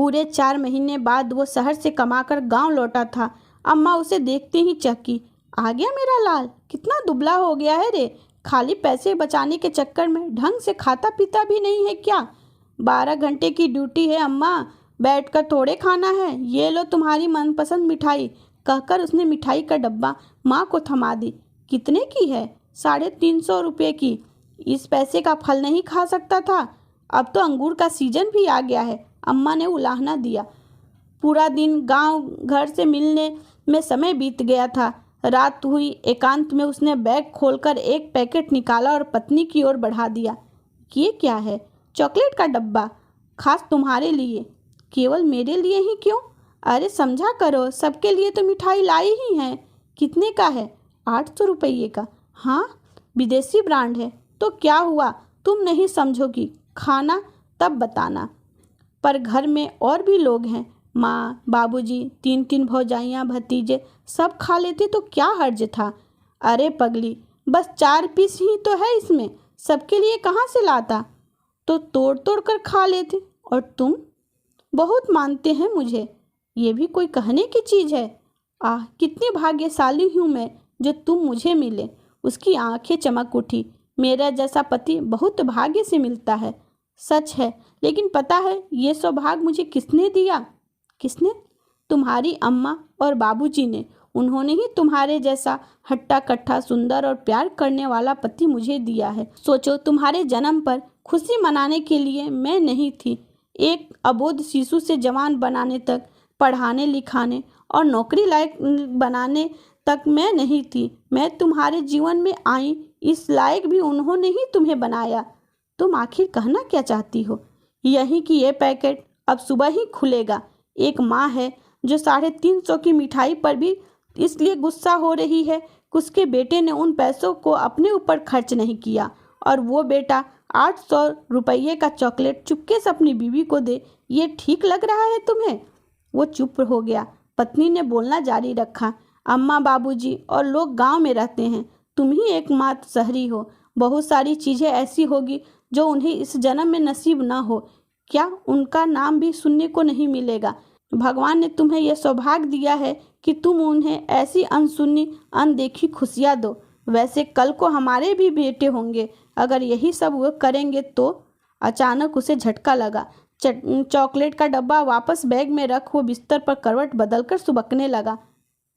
पूरे 4 महीने बाद वो शहर से कमाकर गांव लौटा था। अम्मा उसे देखते ही चौंकी। आ गया मेरा लाल, कितना दुबला हो गया है रे। खाली पैसे बचाने के चक्कर में ढंग से खाता पीता भी नहीं है क्या? 12 घंटे की ड्यूटी है अम्मा, बैठकर थोड़े खाना है। ये लो तुम्हारी मनपसंद मिठाई, कहकर उसने मिठाई का डब्बा माँ को थमा दी। कितने की है? 350 रुपये की। इस पैसे का फल नहीं खा सकता था? अब तो अंगूर का सीजन भी आ गया है, अम्मा ने उलाहना दिया। पूरा दिन गांव घर से मिलने में समय बीत गया था। रात हुई। एकांत में उसने बैग खोलकर एक पैकेट निकाला और पत्नी की ओर बढ़ा दिया। ये क्या है? चॉकलेट का डब्बा, खास तुम्हारे लिए। केवल मेरे लिए ही क्यों? अरे समझा करो, सबके लिए तो मिठाई लाई ही हैं। कितने का है? 800 रुपये का। हाँ, विदेशी ब्रांड है। तो क्या हुआ, तुम नहीं समझोगी? खाना तब बताना। पर घर में और भी लोग हैं, माँ, बाबूजी, 3 भौजाइयाँ, भतीजे, सब खा लेते तो क्या हर्ज था? अरे पगली, बस 4 पीस ही तो है इसमें, सबके लिए कहाँ से लाता? तो तोड़ तोड़ कर खा लेते। और तुम बहुत मानते हैं मुझे, ये भी कोई कहने की चीज़ है? आह, कितनी भाग्यशाली हूँ मैं जो तुम मुझे मिले। उसकी आंखें चमक उठी। मेरा जैसा पति बहुत भाग्य से मिलता है। सच है, लेकिन पता है ये सौभाग्य मुझे किसने दिया? किसने? तुम्हारी अम्मा और बाबूजी ने। उन्होंने ही तुम्हारे जैसा हट्टा कट्टा, सुंदर और प्यार करने वाला पति मुझे दिया है। सोचो, तुम्हारे जन्म पर खुशी मनाने के लिए मैं नहीं थी। एक अबोध शिशु से जवान बनाने तक, पढ़ाने लिखाने और नौकरी लायक बनाने तक मैं नहीं थी। मैं तुम्हारे जीवन में आई, इस लायक भी उन्होंने ही तुम्हें बनाया। तुम आखिर कहना क्या चाहती हो? यही कि ये पैकेट अब सुबह ही खुलेगा। एक माँ है जो 350 की मिठाई पर भी इसलिए गुस्सा हो रही है कि उसके बेटे ने उन पैसों को अपने ऊपर खर्च नहीं किया, और वो बेटा 800 रुपये का चॉकलेट चुपके से अपनी बीवी को दे। ये ठीक लग रहा है तुम्हें? वो चुप हो गया। पत्नी ने बोलना जारी रखा। अम्मा, बाबूजी और लोग गांव में रहते हैं, तुम ही एकमात्र शहरी हो। बहुत सारी चीज़ें ऐसी होगी जो उन्हें इस जन्म में नसीब ना हो। क्या उनका नाम भी सुनने को नहीं मिलेगा? भगवान ने तुम्हें यह सौभाग्य दिया है कि तुम उन्हें ऐसी अनसुनी, अनदेखी खुशियाँ दो। वैसे कल को हमारे भी बेटे होंगे, अगर यही सब वो करेंगे तो। अचानक उसे झटका लगा। चॉकलेट का डब्बा वापस बैग में रख वो बिस्तर पर करवट बदलकर सुबकने लगा।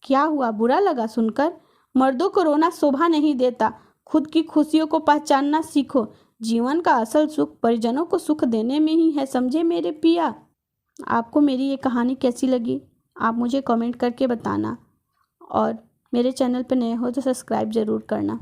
क्या हुआ? बुरा लगा सुनकर? मर्दों को रोना शोभा नहीं देता। खुद की खुशियों को पहचानना सीखो। जीवन का असल सुख परिजनों को सुख देने में ही है, समझे मेरे पिया। आपको मेरी ये कहानी कैसी लगी, आप मुझे कमेंट करके बताना, और मेरे चैनल पर नए हो तो सब्सक्राइब ज़रूर करना।